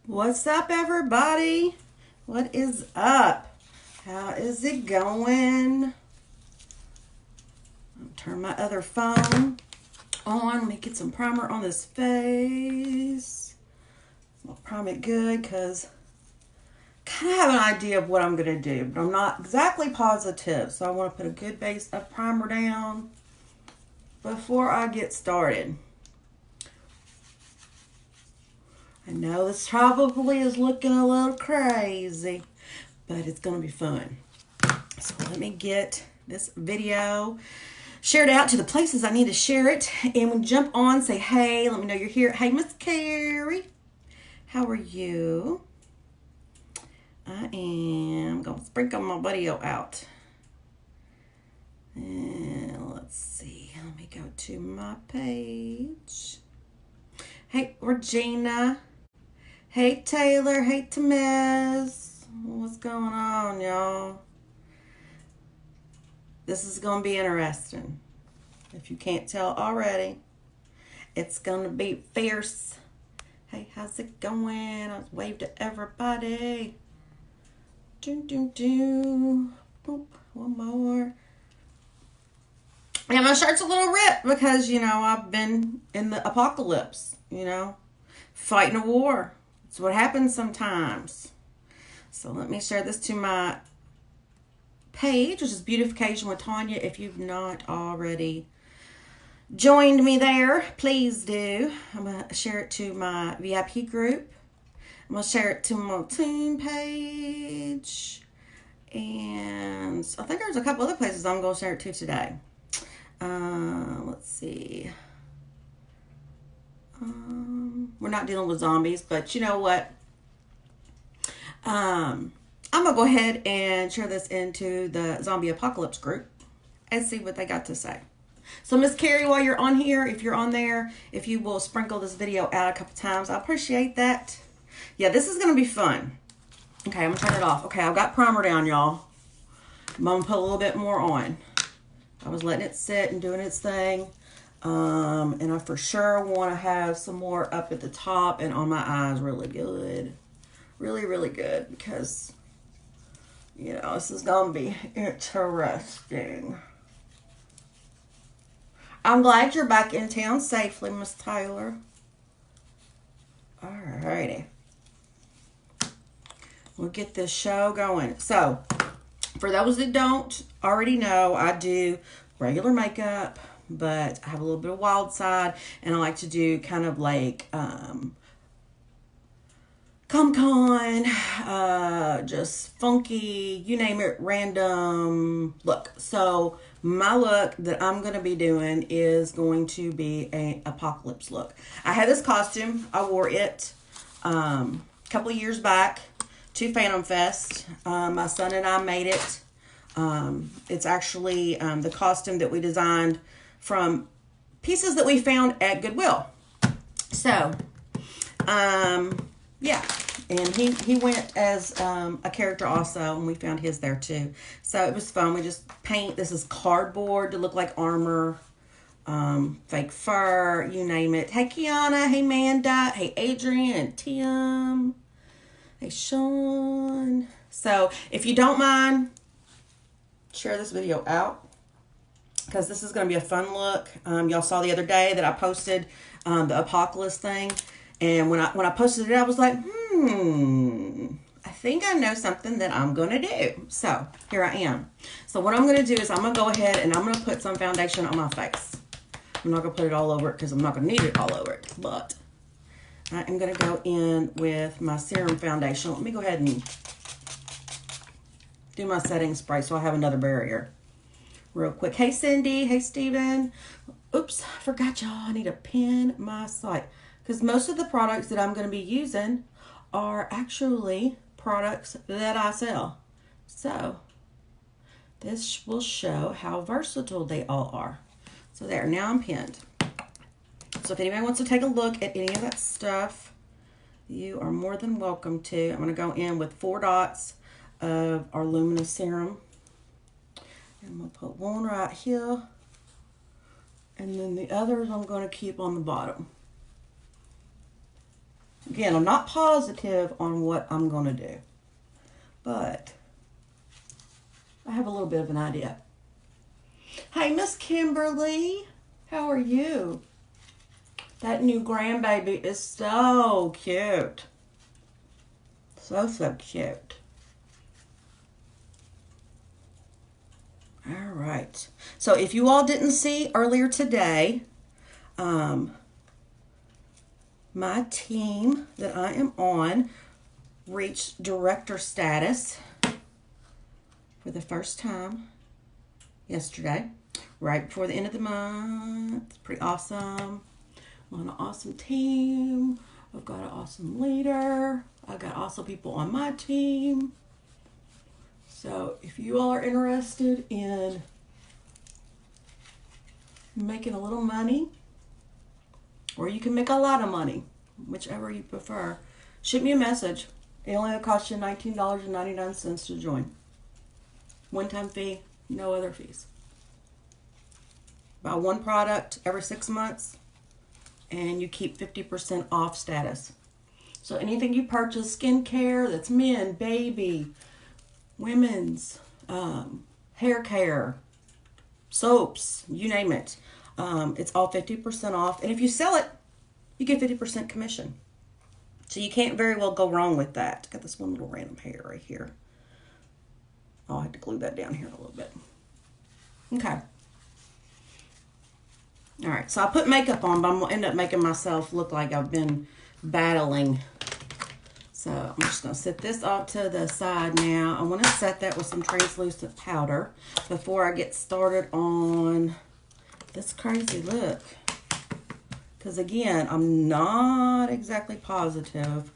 What's up, everybody? What is up? How is it going? I'll turn my other phone on. Let me get some primer on this face. I'll prime it good because I kind of have an idea of what I'm going to do, but I'm not exactly positive. So I want to put a good base of primer down before I get started. I know this probably is looking a little crazy, but it's going to be fun. So let me get this video shared out to the places I need to share it. And when you jump on, say, hey, let me know you're here. Hey, Miss Carrie, how are you? I am going to sprinkle my video out. And let's see. Let me go to my page. Hey, Regina. Hey, Taylor. Hey, Tamez. What's going on, y'all? This is going to be interesting. If you can't tell already, it's going to be fierce. Hey, how's it going? I'll wave to everybody. Do, do, do. Boop. One more. Yeah, my shirt's a little ripped because, I've been in the apocalypse, fighting a war. It's what happens sometimes. So let me share this to my page, which is Beatification with Tonya. If you've not already joined me there, please do. I'm going to share it to my VIP group. I'm going to share it to my team page. And I think there's a couple other places I'm going to share it to today. Let's see. We're not dealing with zombies, but you know what? I'm going to go ahead and share this into the zombie apocalypse group and see what they got to say. So Miss Carrie, while you're on here, if you're on there, if you will sprinkle this video out a couple times, I appreciate that. Yeah, this is going to be fun. Okay, I'm going to turn it off. Okay, I've got primer down, y'all. I'm going to put a little bit more on. I was letting it sit and doing its thing. And I for sure want to have some more up at the top and on my eyes really good. Really, really good because, this is going to be interesting. I'm glad you're back in town safely, Miss Taylor. Alrighty. We'll get this show going. So, for those that don't already know, I do regular makeup, but I have a little bit of wild side, and I like to do kind of like Comic-Con, just funky, you name it, random look. So my look that I'm going to be doing is going to be an apocalypse look. I had this costume. I wore it a couple of years back to Phantom Fest. My son and I made it. It's actually the costume that we designed from pieces that we found at Goodwill. So, yeah, and he went as a character also, and we found his there too. So it was fun. We just paint. This is cardboard to look like armor, fake fur, you name it. Hey, Kiana. Hey, Manda. Hey, Adrian and Tim. Hey, Sean. So if you don't mind, share this video out because this is going to be a fun look. Y'all saw the other day that I posted the apocalypse thing. And when I posted it, I was like, I think I know something that I'm going to do. So here I am. So what I'm going to do is I'm going to go ahead and I'm going to put some foundation on my face. I'm not going to put it all over it because I'm not going to need it all over it. But I am going to go in with my serum foundation. Let me go ahead and do my setting spray so I have another barrier real quick. Hey, Cindy. Hey, Steven. Oops, I forgot y'all. I need to pin my site because most of the products that I'm going to be using are actually products that I sell. So this will show how versatile they all are. So there, now I'm pinned. So if anybody wants to take a look at any of that stuff, you are more than welcome to. I'm going to go in with 4 dots of our luminous serum. And I'm going to put one right here. And then the others I'm going to keep on the bottom. Again, I'm not positive on what I'm going to do, but I have a little bit of an idea. Hey, Miss Kimberly, how are you? That new grandbaby is so cute. So, so cute. All right. So if you all didn't see earlier today, my team that I am on reached director status for the first time yesterday, right before the end of the month. It's pretty awesome. I'm on an awesome team. I've got an awesome leader. I got awesome people on my team. So if you all are interested in making a little money, or you can make a lot of money, whichever you prefer, shoot me a message. It only costs you $19.99 to join. One-time fee, no other fees. Buy one product every 6 months, and you keep 50% off status. So anything you purchase, skincare, that's men, baby, women's, hair care, soaps, you name it. It's all 50% off. And if you sell it, you get 50% commission. So you can't very well go wrong with that. Got this one little random hair right here. I'll have to glue that down here a little bit. Okay. All right, so I put makeup on, but I'm going to end up making myself look like I've been battling. So I'm just going to set this off to the side now. I want to set that with some translucent powder before I get started on this crazy look. Because again, I'm not exactly positive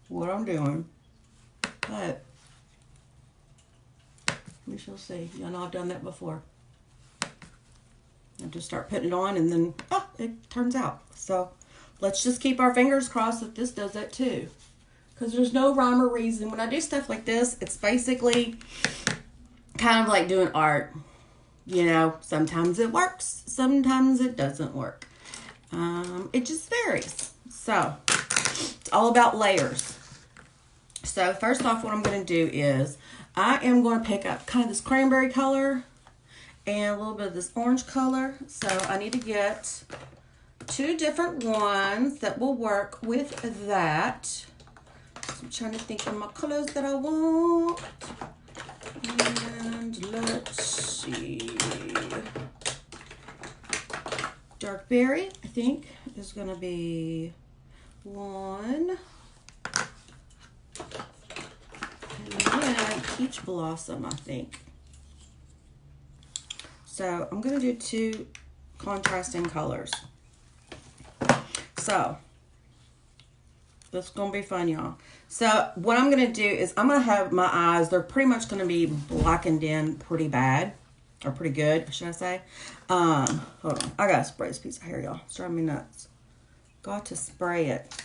what I'm doing. But we shall see. Y'all know I've done that before. I just start putting it on and then, it turns out. So let's just keep our fingers crossed that this does that too. Because there's no rhyme or reason. When I do stuff like this, it's basically kind of like doing art. You know, sometimes it works, sometimes it doesn't work. It just varies. So it's all about layers. So first off, what I'm going to do is I am going to pick up kind of this cranberry color and a little bit of this orange color. So I need to get 2 different ones that will work with that. So I'm trying to think of my colors that I want. And let's see. Dark berry, I think, is going to be 1. And then peach blossom, I think. So I'm going to do 2 contrasting colors. So that's going to be fun, y'all. So what I'm going to do is I'm going to have my eyes, they're pretty much going to be blackened in pretty bad. Or pretty good, should I say. Hold on. I got to spray this piece of hair, y'all. It's driving me nuts. Got to spray it.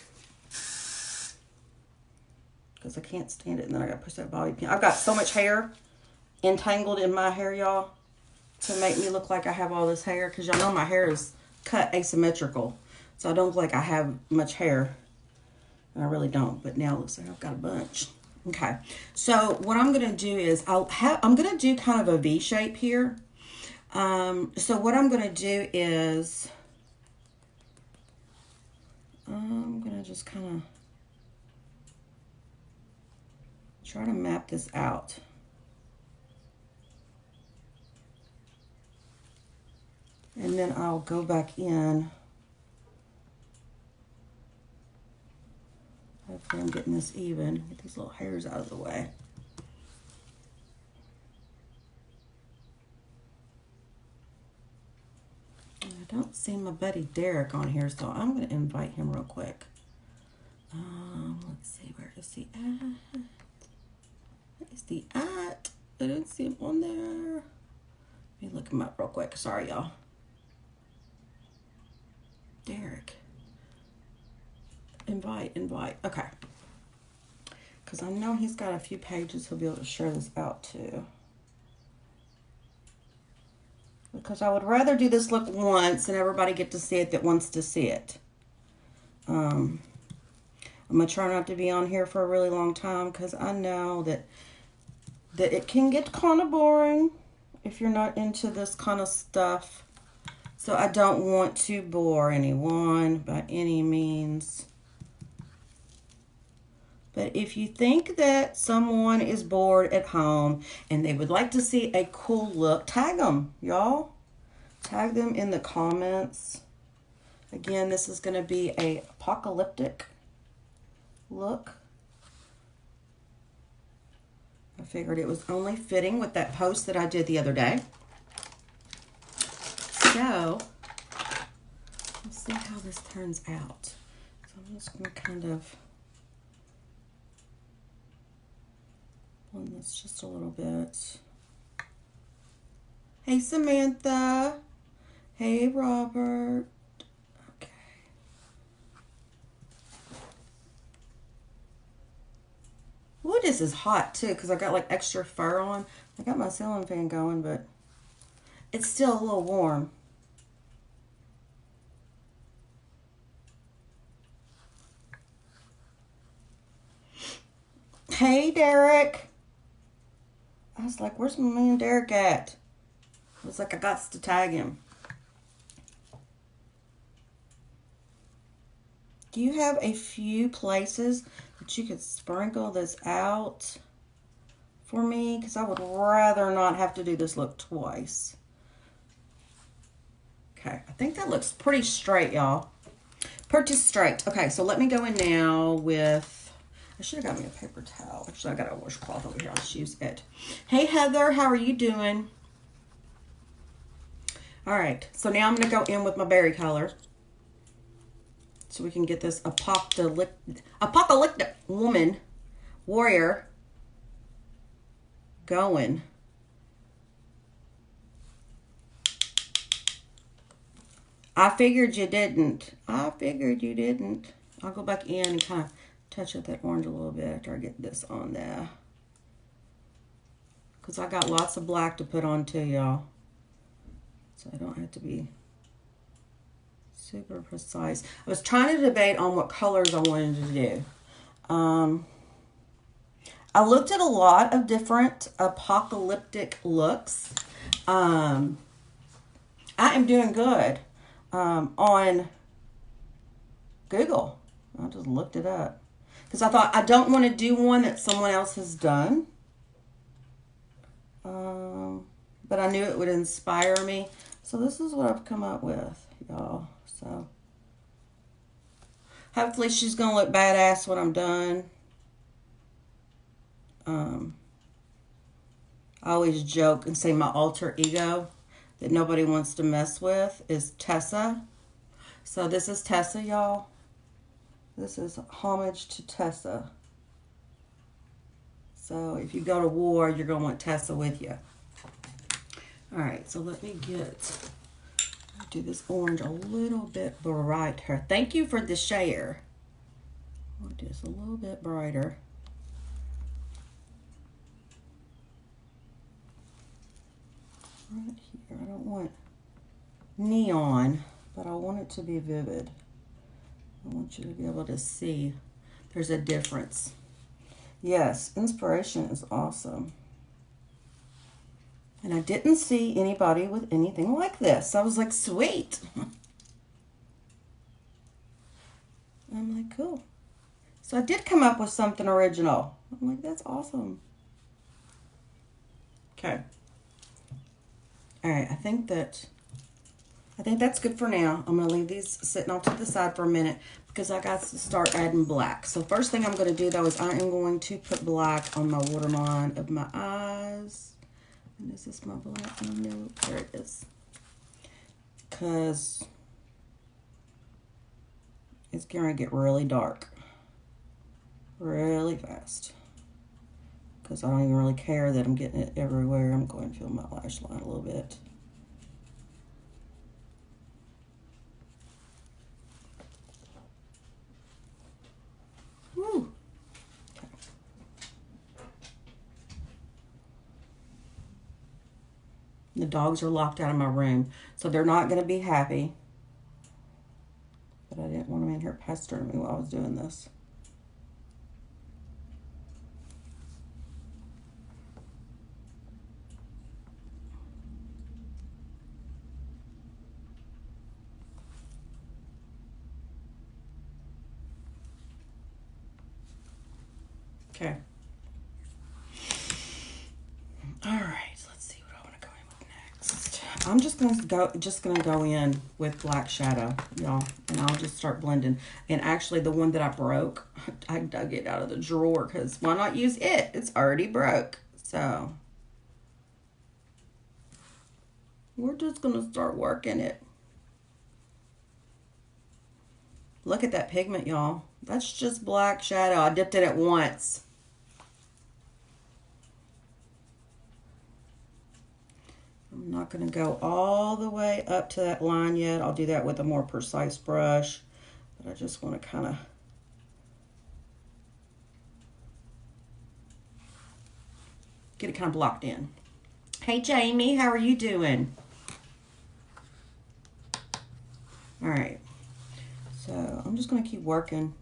Because I can't stand it. And then I got to push that bobby pin. I've got so much hair entangled in my hair, y'all, to make me look like I have all this hair. Because y'all know my hair is cut asymmetrical. So I don't look like I have much hair. And I really don't. But now it looks like I've got a bunch. Okay, so what I'm going to do is I'm going to do kind of a V shape here. So what I'm going to do is I'm going to just kind of try to map this out. And then I'll go back in. Hopefully I'm getting this even. Get these little hairs out of the way. I don't see my buddy Derek on here, so I'm going to invite him real quick. Let's see, where is he at? Where is he at? I didn't see him on there. Let me look him up real quick. Sorry, y'all. Derek. Invite. Okay. Because I know he's got a few pages he'll be able to share this out to. Because I would rather do this look once and everybody get to see it that wants to see it. I'm going to try not to be on here for a really long time because I know that it can get kind of boring if you're not into this kind of stuff. So I don't want to bore anyone by any means. But if you think that someone is bored at home and they would like to see a cool look, tag them, y'all. Tag them in the comments. Again, this is going to be a apocalyptic look. I figured it was only fitting with that post that I did the other day. So, let's see how this turns out. So I'm just going to kind of blend this just a little bit. Hey, Samantha. Hey, Robert. Okay. Ooh, this is hot, too, because I got, like, extra fur on. I got my ceiling fan going, but it's still a little warm. Hey, Derek. I was like, where's my man Derek at? I was like, I got to tag him. Do you have a few places that you could sprinkle this out for me? Because I would rather not have to do this look twice. Okay, I think that looks pretty straight, y'all. Pretty straight. Okay, so let me go in now with... I should have got me a paper towel. Actually, I got a washcloth over here. I'll just use it. Hey, Heather. How are you doing? All right. So now I'm going to go in with my berry color. So we can get this apocalyptic woman, warrior, going. I figured you didn't. I figured you didn't. I'll go back in and kind of touch up that orange a little bit after I get this on there. Because I got lots of black to put on too, y'all. So I don't have to be super precise. I was trying to debate on what colors I wanted to do. I looked at a lot of different apocalyptic looks. I am doing good on Google. I just looked it up. Because I thought I don't want to do one that someone else has done. But I knew it would inspire me. So this is what I've come up with, y'all. So hopefully she's going to look badass when I'm done. I always joke and say my alter ego that nobody wants to mess with is Tessa. So this is Tessa, y'all. This is homage to Tessa. So if you go to war, you're going to want Tessa with you. All right, so let me do this orange a little bit brighter. Thank you for the share. I'll do this a little bit brighter. Right here, I don't want neon, but I want it to be vivid. I want you to be able to see there's a difference. Yes, inspiration is awesome. And I didn't see anybody with anything like this. I was like, sweet. I'm like, cool. So I did come up with something original. I'm like, that's awesome. Okay. All right, I think that's good for now. I'm going to leave these sitting off to the side for a minute because I got to start adding black. So first thing I'm going to do, though, is I am going to put black on my waterline of my eyes. And is this my black? No, there it is. Because it's going to get really dark really fast. Because I don't even really care that I'm getting it everywhere. I'm going to fill my lash line a little bit. Woo. Okay. The dogs are locked out of my room, so they're not going to be happy. But I didn't want them in here pestering me while I was doing this. Okay. All right. Let's see what I want to go in with next. I'm just gonna go in with black shadow, y'all, and I'll just start blending. And actually, the one that I broke, I dug it out of the drawer because why not use it? It's already broke. So we're just gonna start working it. Look at that pigment, y'all. That's just black shadow. I dipped in it once. I'm not going to go all the way up to that line yet. I'll do that with a more precise brush. But I just want to kind of get it kind of blocked in. Hey, Jamie, how are you doing? All right. So I'm just going to keep working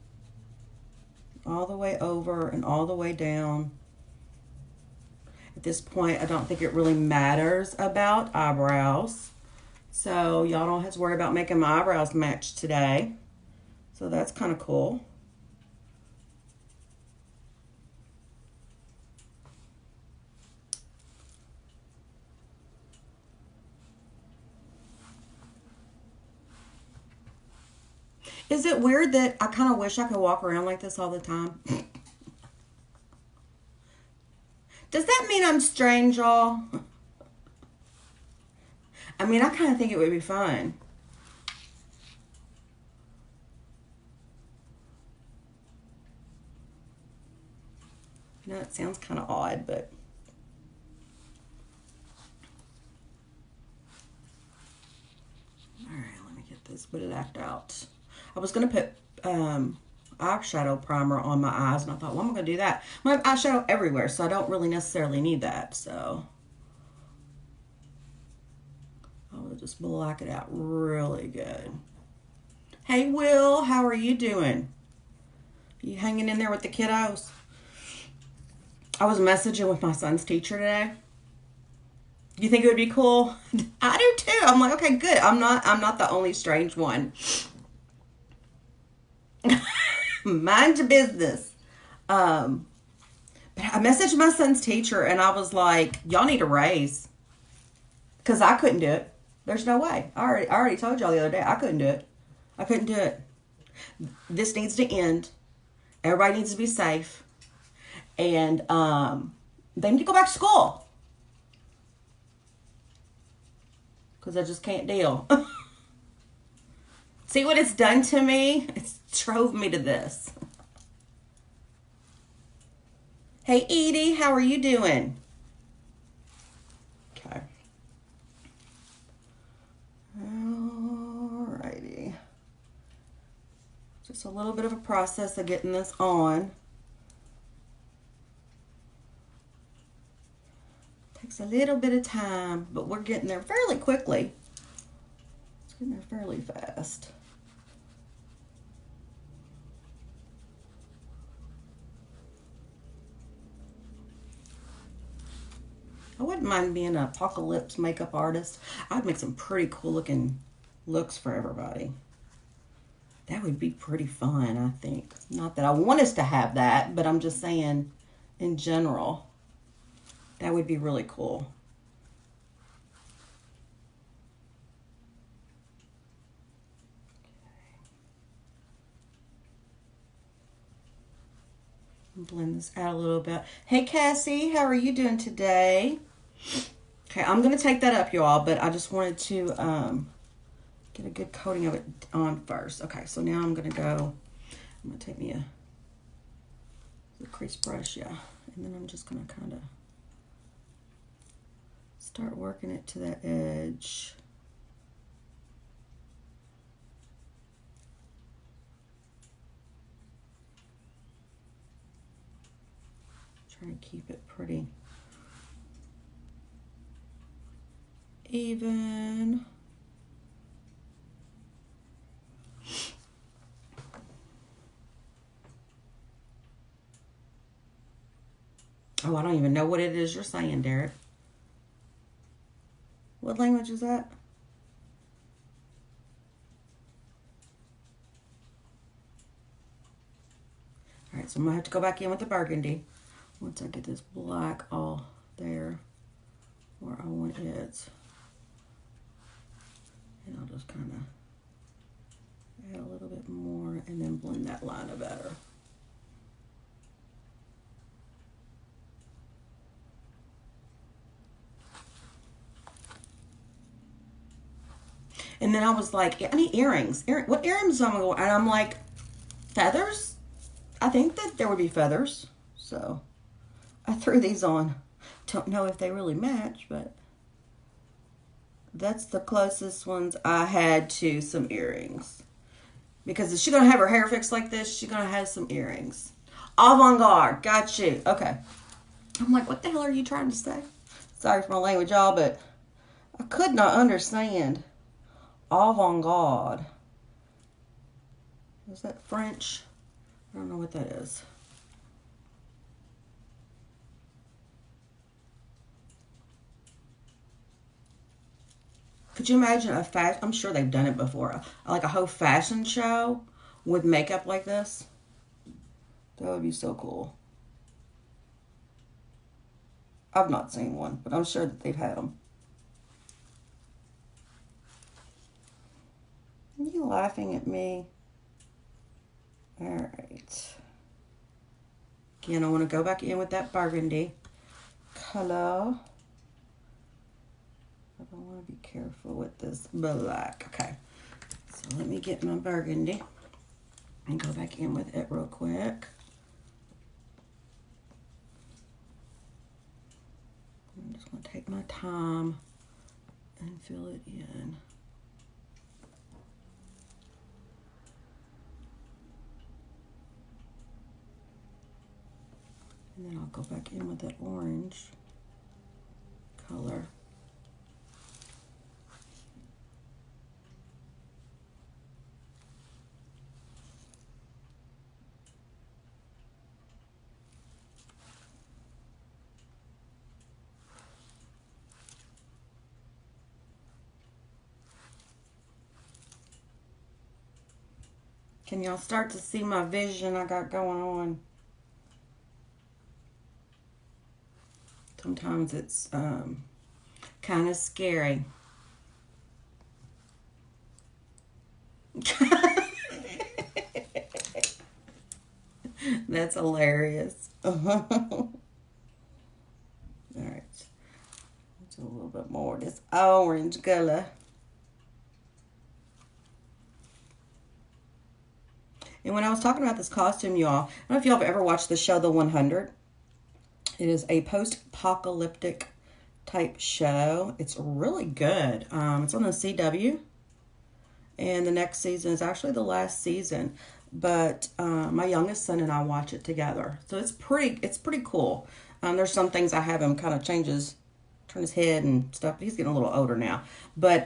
all the way over and all the way down. At this point, I don't think it really matters about eyebrows. So y'all don't have to worry about making my eyebrows match today. So that's kind of cool. Is it weird that I kind of wish I could walk around like this all the time? Does that mean I'm strange, y'all? I mean, I kind of think it would be fun. I know it sounds kind of odd, but... All right, let me get this, put it act out. I was going to put eyeshadow primer on my eyes, and I thought, well, I'm going to do that. I have eyeshadow everywhere, so I don't really necessarily need that, so... I'll just black it out really good. Hey, Will, how are you doing? You hanging in there with the kiddos? I was messaging with my son's teacher today. You think it would be cool? I do too. I'm like, okay, good. I'm not the only strange one. Mind your business. But I messaged my son's teacher and I was like, y'all need a raise. Because I couldn't do it. There's no way. I already told y'all the other day I couldn't do it. I couldn't do it. This needs to end. Everybody needs to be safe. And they need to go back to school. Because I just can't deal. See what it's done to me? It's drove me to this. Hey, Edie, how are you doing? Okay. Alrighty. Just a little bit of a process of getting this on. Takes a little bit of time, but we're getting there fairly quickly. It's getting there fairly fast. I wouldn't mind being an apocalypse makeup artist. I'd make some pretty cool looking looks for everybody. That would be pretty fun, I think. Not that I want us to have that, but I'm just saying in general, that would be really cool. Blend this out a little bit. Hey, Cassie, how are you doing today? Okay, I'm going to take that up, y'all, but I just wanted to get a good coating of it on first. Okay, so now I'm going to go, I'm going to take me a crease brush, yeah, and then I'm just going to kind of start working it to that edge. Trying to keep it pretty even. Oh, I don't even know what it is you're saying, Derek. What language is that? All right, right, so I'm going to have to go back in with the burgundy once I get this black all there where I want it. And I'll just kind of add a little bit more and then blend that liner better. And then I was like, I need earrings. What earrings am I going? And I'm like, feathers? I think that there would be feathers. So I threw these on. Don't know if they really match, but that's the closest ones I had to some earrings. Because if she's going to have her hair fixed like this, she's going to have some earrings. Avant-garde. Got you. Okay. I'm like, what the hell are you trying to say? Sorry for my language, y'all, but I could not understand. Avant-garde. Is that French? I don't know what that is. Could you imagine a fashion? I'm sure they've done it before. Like a whole fashion show with makeup like this. That would be so cool. I've not seen one, but I'm sure that they've had them. Are you laughing at me? All right. Again, I want to go back in with that burgundy color. I want to be careful with this black. Okay. So let me get my burgundy and go back in with it real quick. I'm just going to take my time and fill it in. And then I'll go back in with that orange color. Can y'all start to see my vision I got going on? Sometimes it's kind of scary. That's hilarious. All right. Let's do a little bit more of this orange color. And when I was talking about this costume, y'all, I don't know if y'all have ever watched the show The 100. It is a post-apocalyptic type show. It's really good. It's on the CW. And the next season is actually the last season. But my youngest son and I watch it together. So it's pretty cool. There's some things I have him kind of turn his head and stuff. He's getting a little older now. But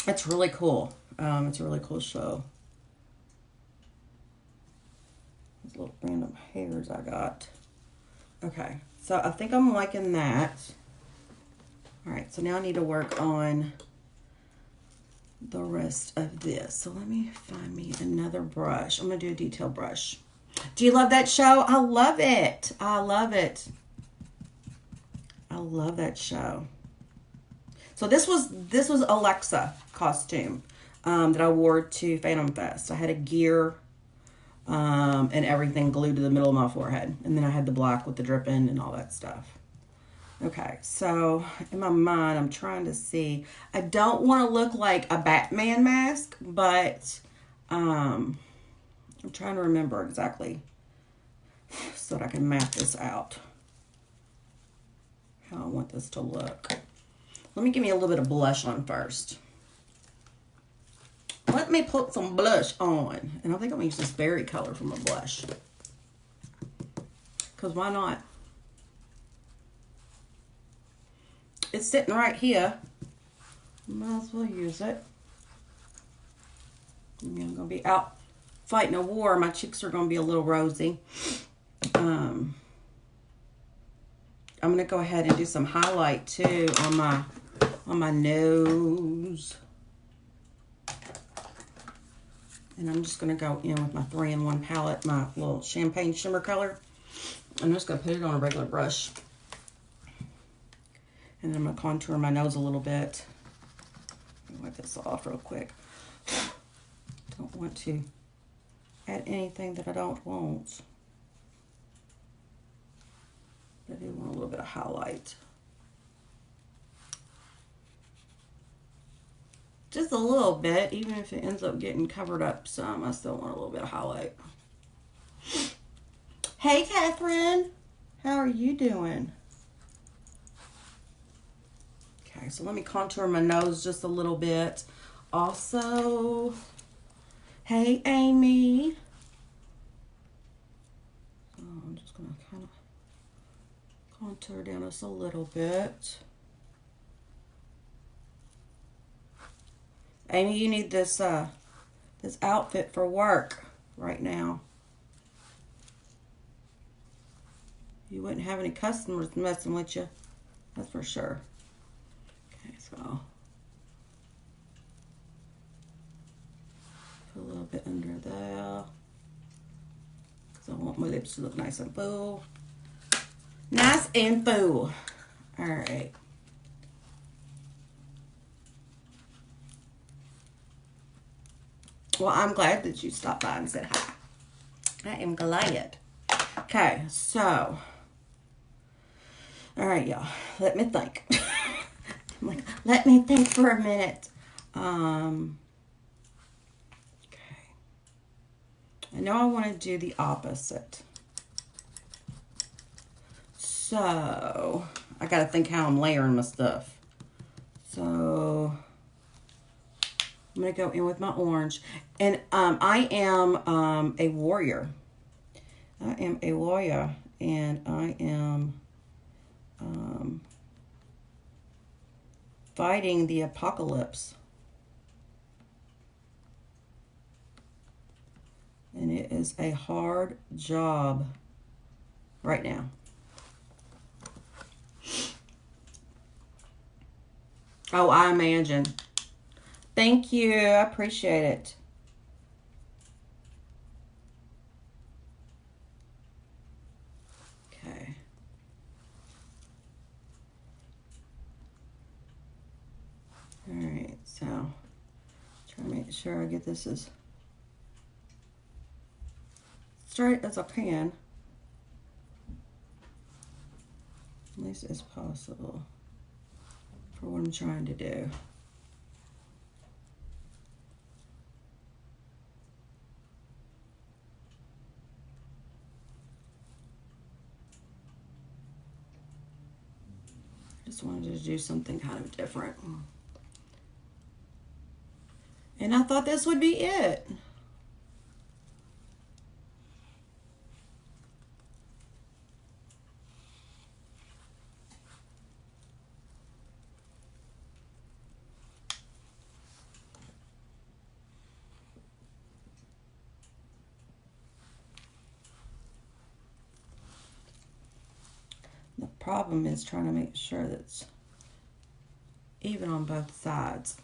it's really cool. It's a really cool show. These little random hairs I got. Okay, so I think I'm liking that. All right, so now I need to work on the rest of this. So let me find me another brush. I'm going to do a detail brush. Do you love that show? I love it. I love it. I love that show. So this was Alexa costume that I wore to Phantom Fest. I had a gear and everything glued to the middle of my forehead. And then I had the black with the dripping and all that stuff. Okay, so in my mind, I'm trying to see. I don't want to look like a Batman mask, but I'm trying to remember exactly so that I can map this out. How I want this to look. Let me give me a little bit of blush on first. Let me put some blush on. And I think I'm going to use this berry color from a blush. Because why not? It's sitting right here. Might as well use it. I'm going to be out fighting a war. My cheeks are going to be a little rosy. I'm going to go ahead and do some highlight too on my nose. And I'm just going to go in with my 3-in-1 palette, my little champagne shimmer color. I'm just going to put it on a regular brush. And then I'm going to contour my nose a little bit. Let me wipe this off real quick. Don't want to add anything that I don't want. But I do want a little bit of highlight. Just a little bit, even if it ends up getting covered up some, I still want a little bit of highlight. Hey, Catherine. How are you doing? Okay, so let me contour my nose just a little bit. Also, hey, Amy. So I'm just going to kind of contour down just a little bit. Amy, you need this this outfit for work right now. You wouldn't have any customers messing with you. That's for sure. Okay, so put a little bit under there. Because I want my lips to look nice and full. Nice and full. Alright. Well, I'm glad that you stopped by and said hi. I am glad. Okay, so. All right, y'all. Let me think. I'm like, let me think for a minute. Okay. I know I want to do the opposite. So, I got to think how I'm layering my stuff. So, I'm going to go in with my orange. And I am a warrior. I am a warrior. And I am fighting the apocalypse. And it is a hard job right now. Oh, I imagine. Thank you. I appreciate it. Okay. All right. So, try to make sure I get this as straight as I can. At least as possible for what I'm trying to do. Just wanted to do something kind of different. And I thought this would be it. The problem is trying to make sure that it's even on both sides.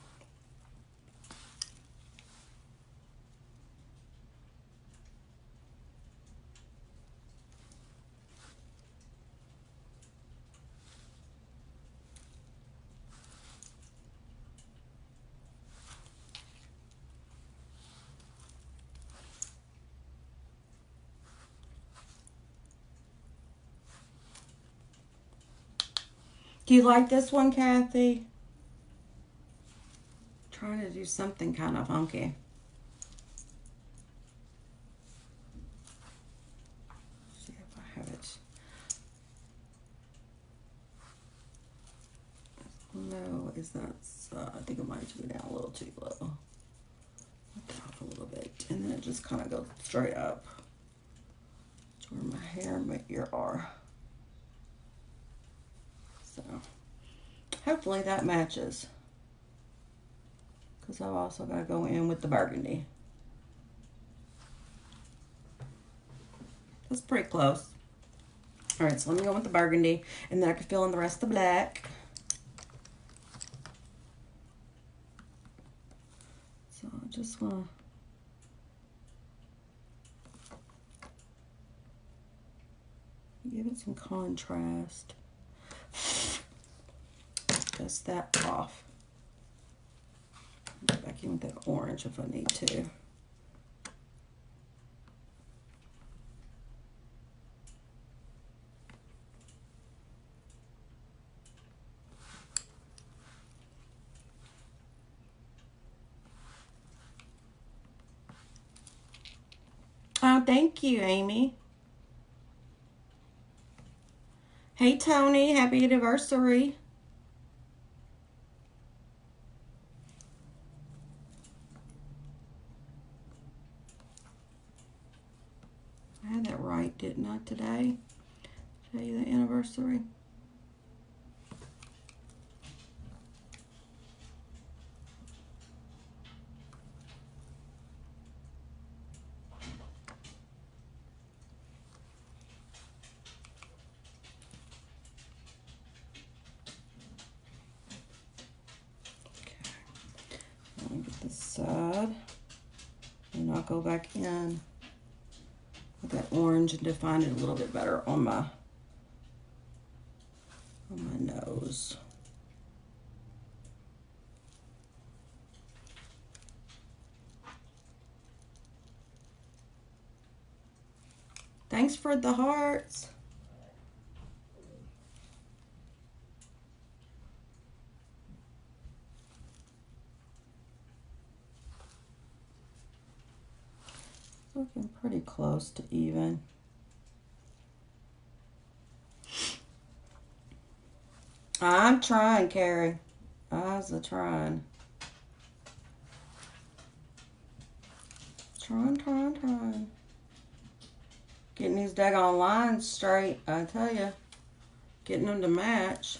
Do you like this one, Kathy? Trying to do something kind of funky. See if I have it. No, is that? I think it might be down a little too low. Off a little bit, and then it just kind of goes straight up to where my hair and my ear are. So hopefully that matches, because I've also got to go in with the burgundy. That's pretty close. All right, so let me go with the burgundy, and then I can fill in the rest of the black. So I just want to Give it some contrast. Dust that off. Go back in with that orange if I need to. Oh, thank you, Amy. Hey, Tony, happy anniversary. I had that right, didn't I, today? Tell you the anniversary. Get this side, and I'll go back in with that orange and define it a little bit better on my nose. Thanks for the hearts. Looking pretty close to even. I'm trying, Carrie. I's a trying. Trying. Getting these daggone lines straight, I tell you. Getting them to match.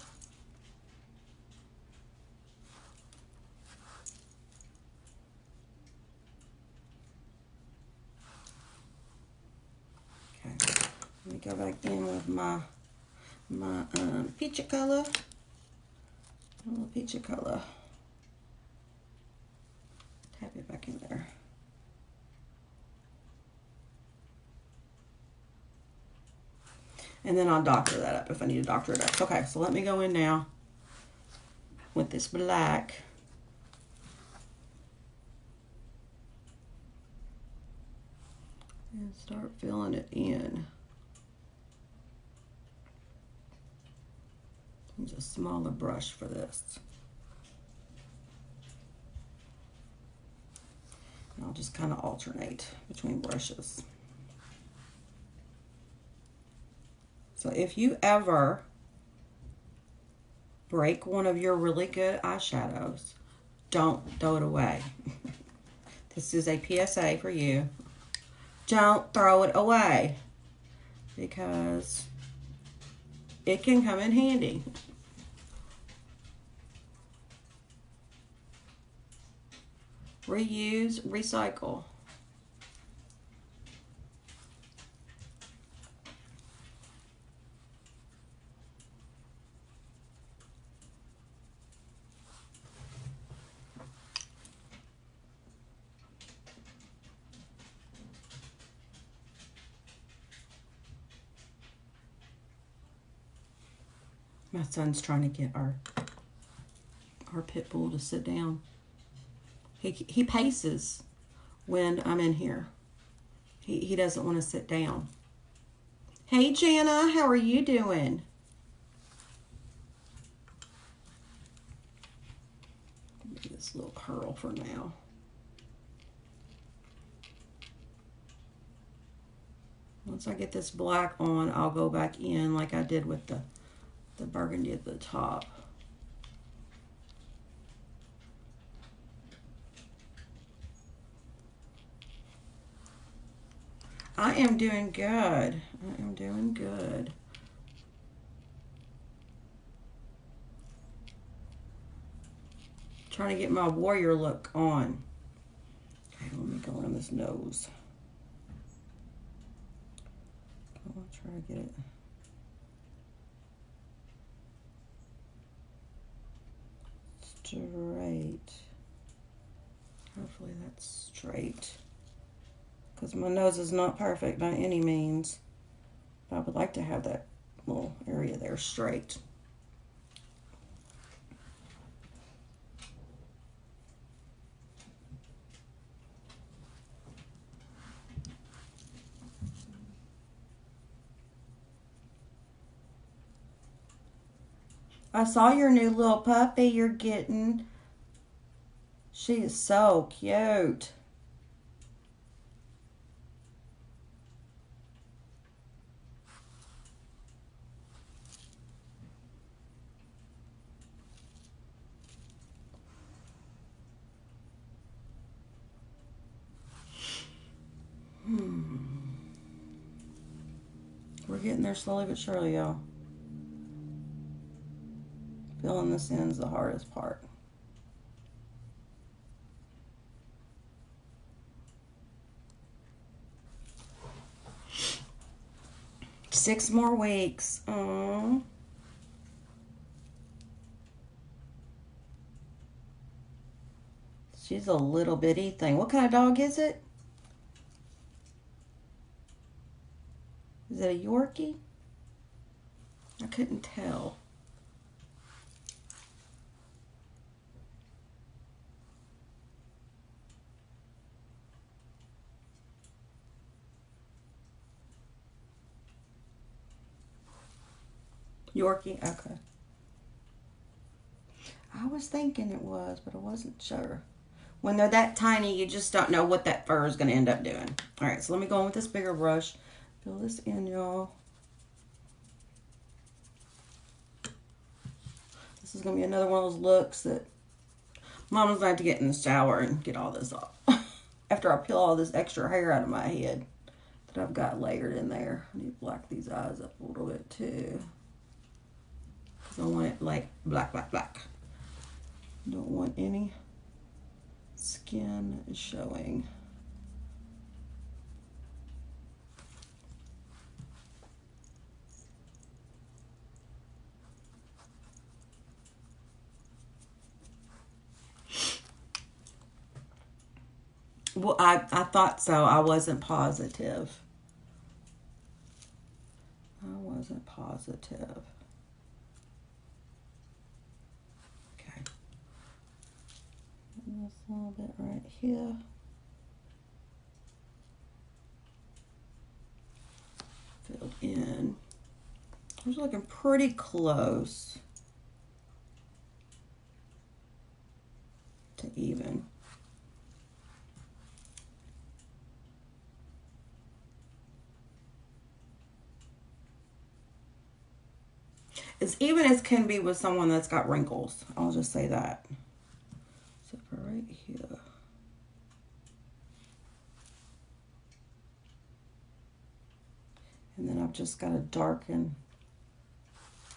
Let me go back in with my peachy color. A little peachy color. Tap it back in there. And then I'll doctor that up if I need to doctor it up. Okay, so let me go in now with this black. And start filling it in. Use a smaller brush for this. And I'll just kind of alternate between brushes. So if you ever break one of your really good eyeshadows, don't throw it away. This is a PSA for you. Don't throw it away because it can come in handy. Reuse, recycle. My son's trying to get our pit bull to sit down. He paces when I'm in here. He doesn't want to sit down. Hey, Jana, how are you doing? Do this little curl for now. Once I get this black on, I'll go back in like I did with the burgundy at the top. I am doing good. I am doing good. Trying to get my warrior look on. Okay, let me go on this nose. I'll try to get it. Straight. Hopefully that's straight. Because my nose is not perfect by any means. But I would like to have that little area there straight. I saw your new little puppy you're getting. She is so cute. We're getting there slowly but surely, y'all. Filling this in is the hardest part. Six more weeks. Aww. She's a little bitty thing. What kind of dog is it? Is it a Yorkie? I couldn't tell. Yorkie? Okay. I was thinking it was, but I wasn't sure. When they're that tiny, you just don't know what that fur is going to end up doing. All right, so let me go in with this bigger brush. Fill this in, y'all. This is going to be another one of those looks that Mama's going to have to get in the shower and get all this off. After I peel all this extra hair out of my head that I've got layered in there. I need to black these eyes up a little bit too. Because I want it like black, black, black. Don't want any skin showing. Well, I thought so. I wasn't positive. I wasn't positive. Okay. This little bit right here. Filled in. I was looking pretty close to even. As even as can be with someone that's got wrinkles. I'll just say that. So for right here. And then I've just got to darken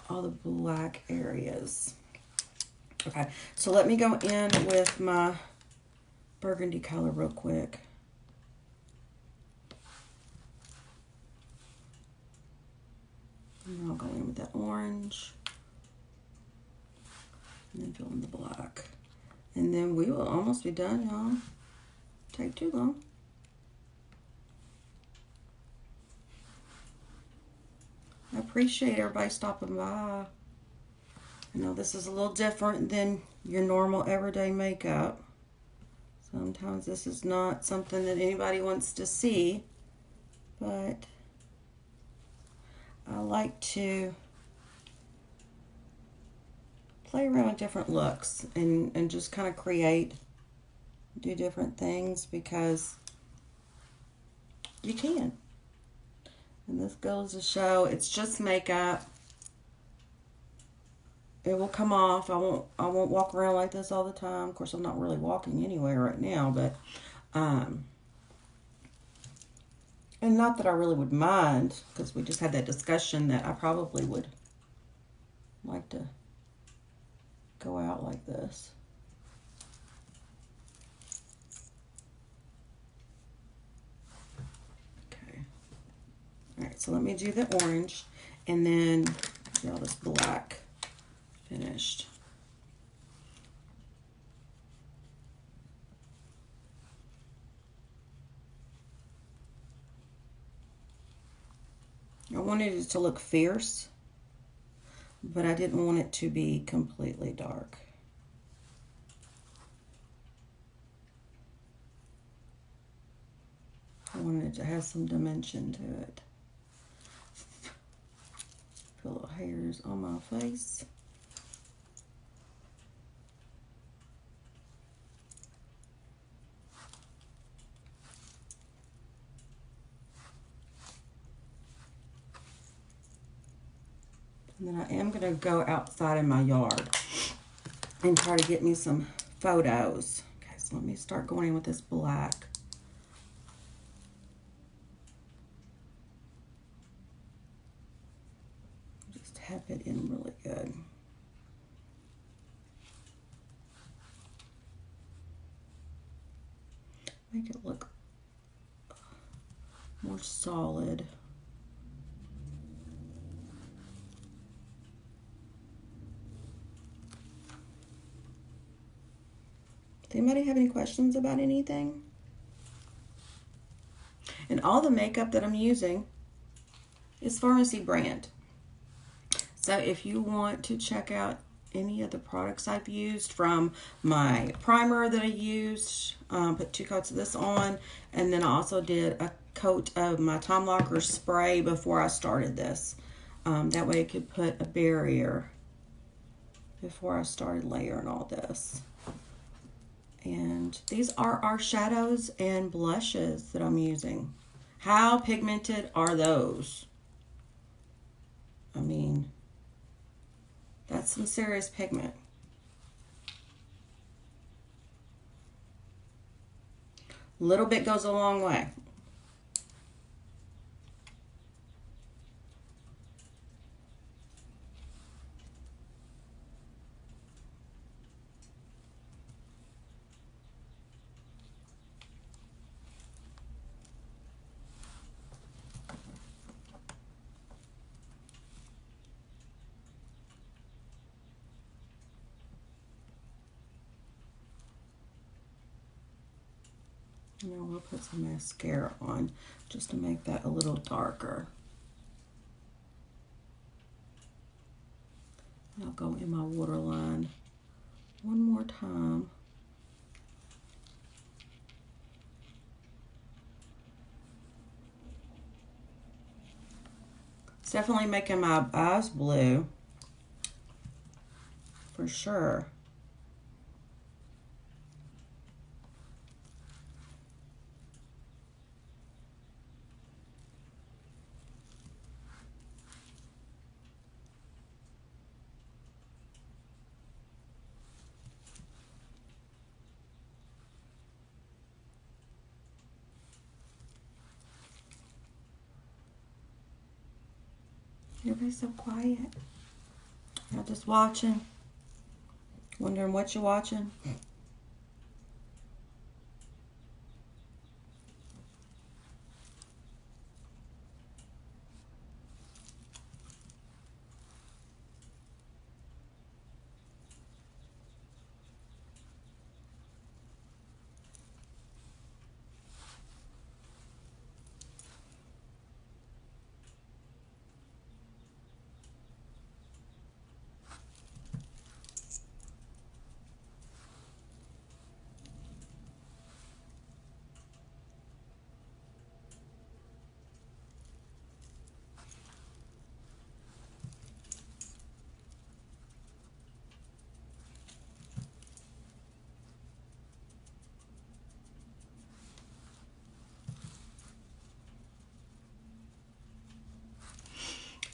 all the black areas. Okay, so let me go in with my burgundy color real quick. And I'll go in with that orange. And then fill in the black. And then we will almost be done, y'all. Take too long. I appreciate everybody stopping by. I know this is a little different than your normal everyday makeup. Sometimes this is not something that anybody wants to see, but I like to play around with different looks and just kind of do different things because you can. And this goes to show it's just makeup. It will come off. I won't walk around like this all the time. Of course, I'm not really walking anywhere right now, but and not that I really would mind, because we just had that discussion that I probably would like to go out like this. Okay. All right, so let me do the orange and then get all this black finished. I wanted it to look fierce, but I didn't want it to be completely dark. I wanted it to have some dimension to it. Put little hairs on my face. And then I am going to go outside in my yard and try to get me some photos. Okay, so let me start going in with this black. Just tap it in really good. Make it look more solid. Does anybody have any questions about anything? And all the makeup that I'm using is Farmasi brand. So if you want to check out any of the products I've used, from my primer that I used, put 2 coats of this on, and then I also did a coat of my Time Locker spray before I started this. That way I could put a barrier before I started layering all this. And these are our shadows and blushes that I'm using. How pigmented are those? I mean, that's some serious pigment. Little bit goes a long way. Now we'll put some mascara on just to make that a little darker. And I'll go in my waterline one more time. It's definitely making my eyes blue, for sure. Everybody's so quiet. Y'all just watching, wondering what you're watching.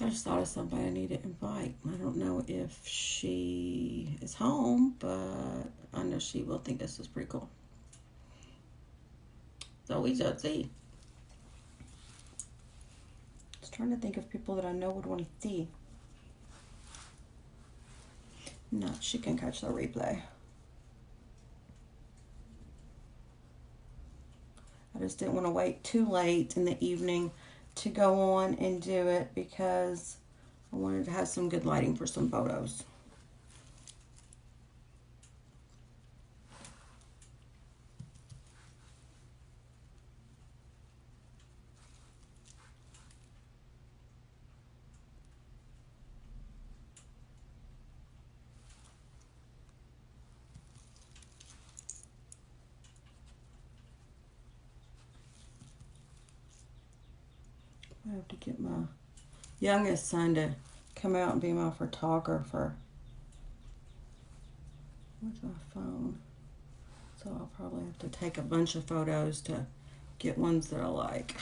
I just thought of somebody I need to invite. I don't know if she is home, but I know she will think this is pretty cool. So we shall see. Just trying to think of people that I know would want to see. No, she can catch the replay. I just didn't want to wait too late in the evening to go on and do it because I wanted to have some good lighting for some photos. I have to get my youngest son to come out and be my photographer with my phone. So I'll probably have to take a bunch of photos to get ones that I like.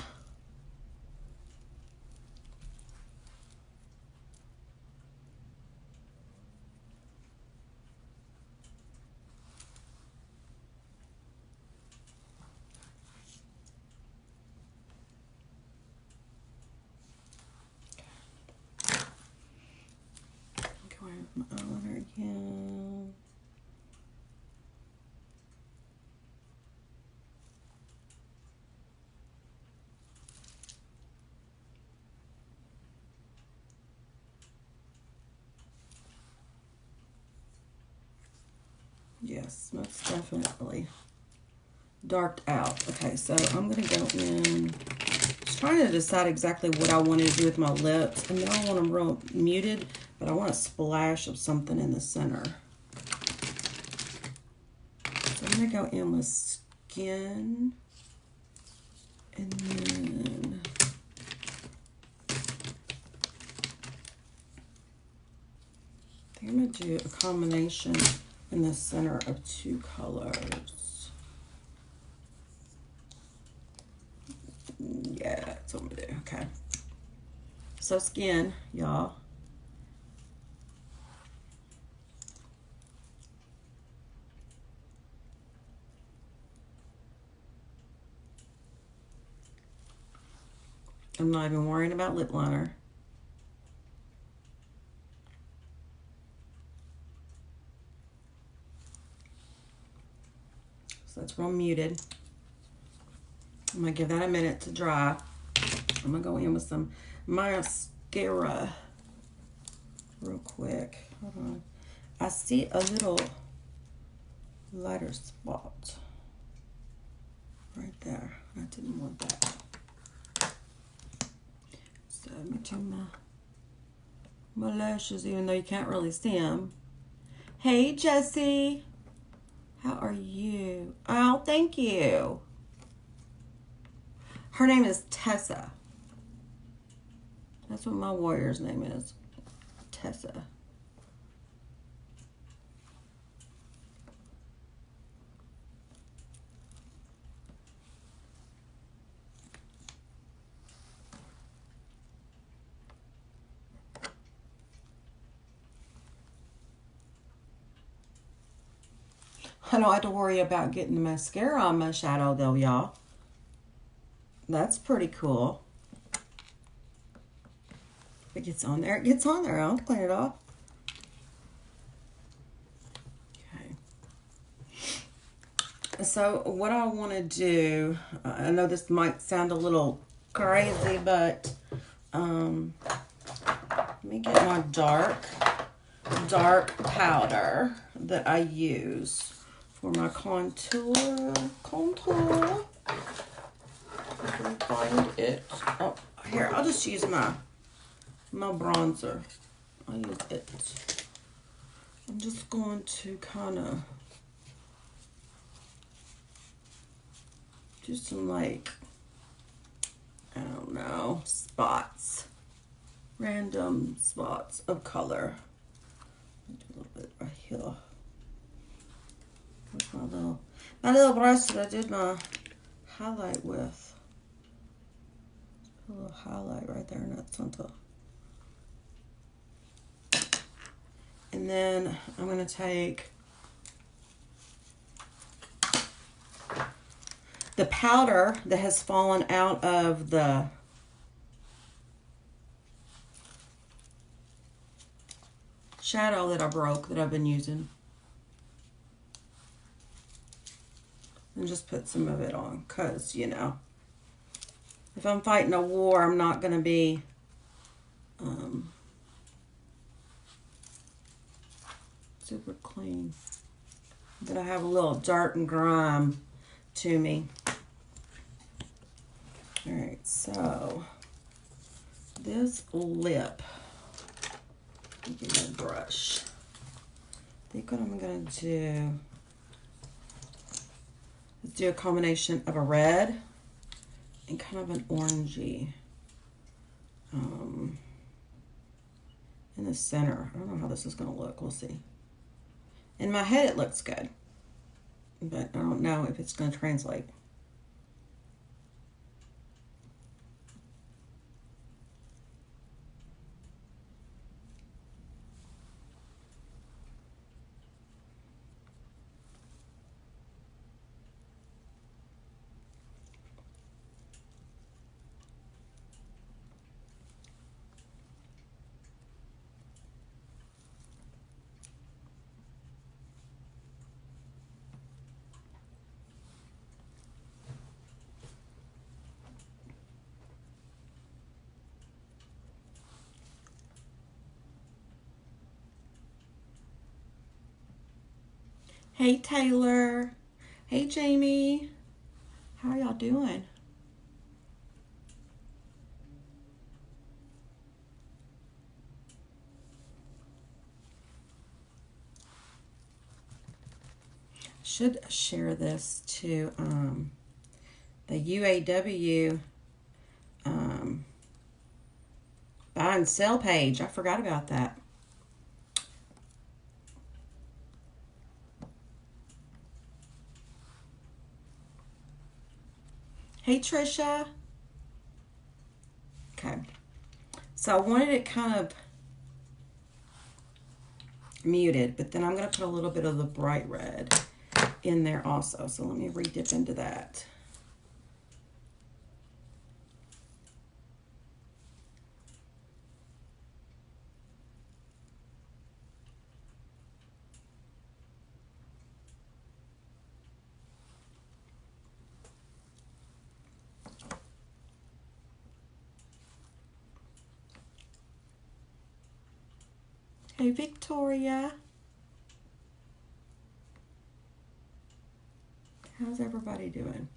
Going with my eyeliner again. Yes, most definitely darked out. Okay, so I'm going to go in. Just trying to decide exactly what I wanted to do with my lips. I know I want them real muted, but I want a splash of something in the center. So I'm going to go in with skin. And then I think I'm going to do a combination in the center of two colors. Yeah, that's what I'm gonna do. Okay. So skin, y'all. I'm not even worrying about lip liner. So that's real muted. I'm gonna give that a minute to dry. I'm gonna go in with some mascara real quick. Hold on. I see a little lighter spot right there. I didn't want that. So let me do my lashes, even though you can't really see them. Hey, Jessie. How are you? Oh, thank you. Her name is Tessa. That's what my warrior's name is. Tessa. I don't have to worry about getting the mascara on my shadow though, y'all. That's pretty cool. If it gets on there, it gets on there. I'll clean it off. Okay. So what I want to do, I know this might sound a little crazy, but let me get my dark powder that I use for my contour. I can find it. Oh, here, I'll just use my bronzer. I'll use it. I'm just going to kind of do some, like, I don't know, spots. Random spots of color. Do a little bit right here. With my little brush that I did my highlight with. Put a little highlight right there in that center. And then I'm going to take the powder that has fallen out of the shadow that I broke that I've been using. And just put some of it on because, you know, if I'm fighting a war, I'm not going to be super clean. But I have a little dirt and grime to me. All right, so this lip, get my brush. I think what I'm going to do is do a combination of a red and kind of an orangey um, in the center. I don't know how this is going to look. We'll see. In my head, it looks good, but I don't know if it's going to translate. Hey, Taylor. Hey, Jamie. How y'all doing? Should share this to the UAW buy and sell page. I forgot about that. Hey, Trisha. Okay. So I wanted it kind of muted, but then I'm going to put a little bit of the bright red in there also. So let me re-dip into that. Hey, Victoria. How's everybody doing?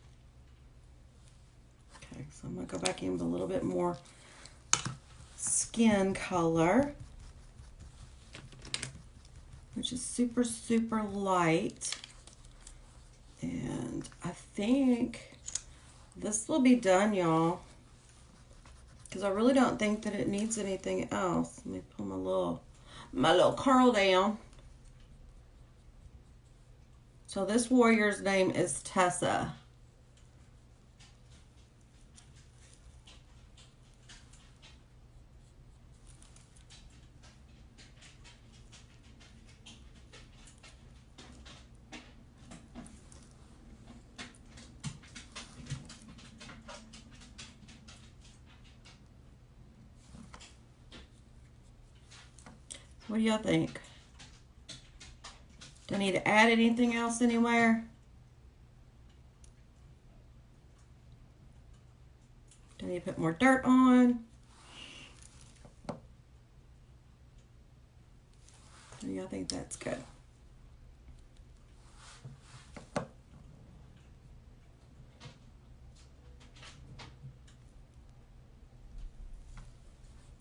Okay, so I'm going to go back in with a little bit more skin color, which is super, super light. And I think this will be done, y'all, because I really don't think that it needs anything else. Let me pull my little curl down. So this warrior's name is Tessa. What do y'all think? Do I need to add anything else anywhere? Do I need to put more dirt on? Do y'all think that's good?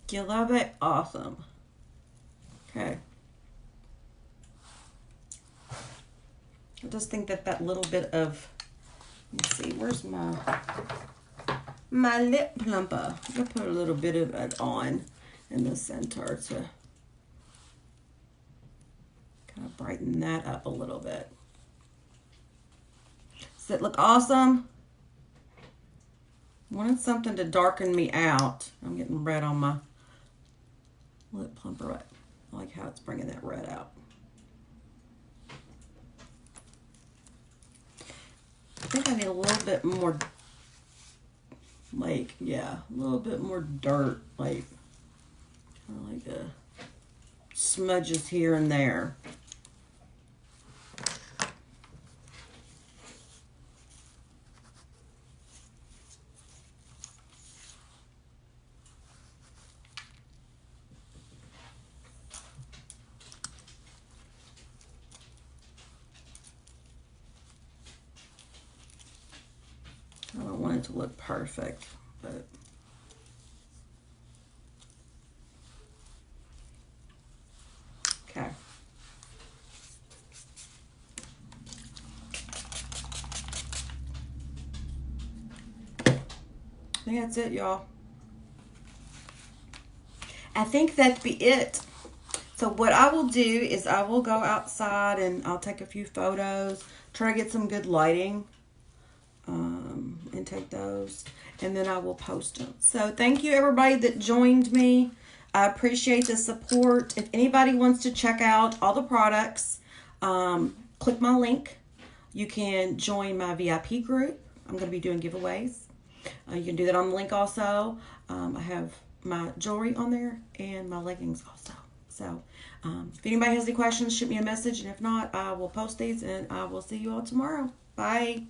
You love it? Awesome. Okay. I just think that little bit of, let's see, where's my lip plumper? I'm going to put a little bit of it on in the center to kind of brighten that up a little bit. Does it look awesome? I wanted something to darken me out. I'm getting red on my lip plumper. I like how it's bringing that red out. I think I need a little bit more, like, yeah, a little bit more dirt, like, kind of like smudges here and there. I don't want it to look perfect, but okay. I think that's it, y'all. I think that'd be it. So what I will do is I will go outside and I'll take a few photos, try to get some good lighting, and take those, and then I will post them. So thank you everybody that joined me. I appreciate the support. If anybody wants to check out all the products, click my link. You can join my VIP group. I'm going to be doing giveaways. You can do that on the link also. I have my jewelry on there and my leggings also. So if anybody has any questions, shoot me a message. And if not, I will post these and I will see you all tomorrow. Bye.